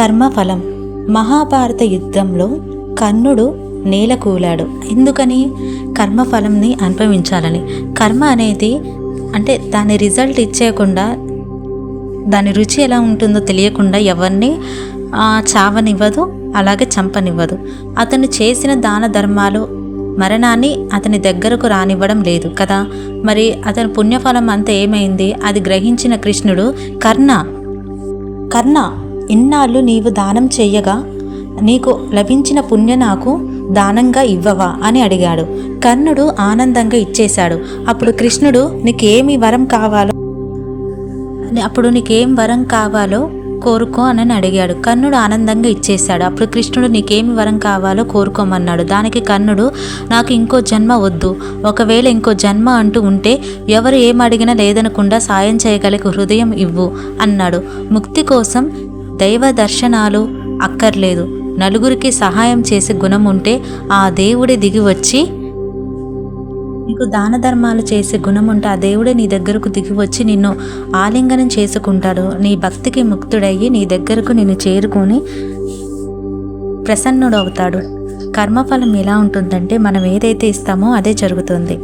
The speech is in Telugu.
కర్మఫలం. మహాభారత యుద్ధంలో కర్ణుడు నేల కూలాడు. ఎందుకని? కర్మఫలంని అనుభవించాలని. కర్మ అనేది అంటే దాని రిజల్ట్ ఇచ్చేయకుండా, దాని రుచి ఎలా ఉంటుందో తెలియకుండా ఎవరిని చావనివ్వదు, అలాగే చంపనివ్వదు. అతను చేసిన దాన ధర్మాలు మరణాన్ని అతని దగ్గరకు రానివ్వడం లేదు కదా. మరి అతని పుణ్యఫలం అంతా ఏమైంది? అది గ్రహించిన కృష్ణుడు, కర్ణ ఇన్నాళ్ళు నీవు దానం చెయ్యగా నీకు లభించిన పుణ్య నాకు దానంగా ఇవ్వవా అని అడిగాడు. కర్ణుడు ఆనందంగా ఇచ్చేశాడు. అప్పుడు కృష్ణుడు నీకేం వరం కావాలో కోరుకో అని అడిగాడు. కర్ణుడు ఆనందంగా ఇచ్చేశాడు. అప్పుడు కృష్ణుడు నీకేమి వరం కావాలో కోరుకోమన్నాడు. దానికి కర్ణుడు, నాకు ఇంకో జన్మ వద్దు, ఒకవేళ ఇంకో జన్మ అంటూ ఉంటే ఎవరు ఏమడిగినా లేదనకుండా సాయం చేయగలిగే హృదయం ఇవ్వు అన్నాడు. ముక్తి కోసం దైవ దర్శనాలు అక్కర్లేదు, నలుగురికి సహాయం చేసే గుణం ఉంటే ఆ దేవుడే దిగి వచ్చి, నీకు దాన ధర్మాలు చేసే గుణం ఉంటే ఆ దేవుడే నీ దగ్గరకు దిగి వచ్చి నిన్ను ఆలింగనం చేసుకుంటాడు. నీ భక్తికి ముక్తుడయ్యి నీ దగ్గరకు నిన్ను చేరుకొని ప్రసన్నుడు అవుతాడు. కర్మఫలం ఎలా ఉంటుందంటే మనం ఏదైతే ఇస్తామో అదే జరుగుతుంది.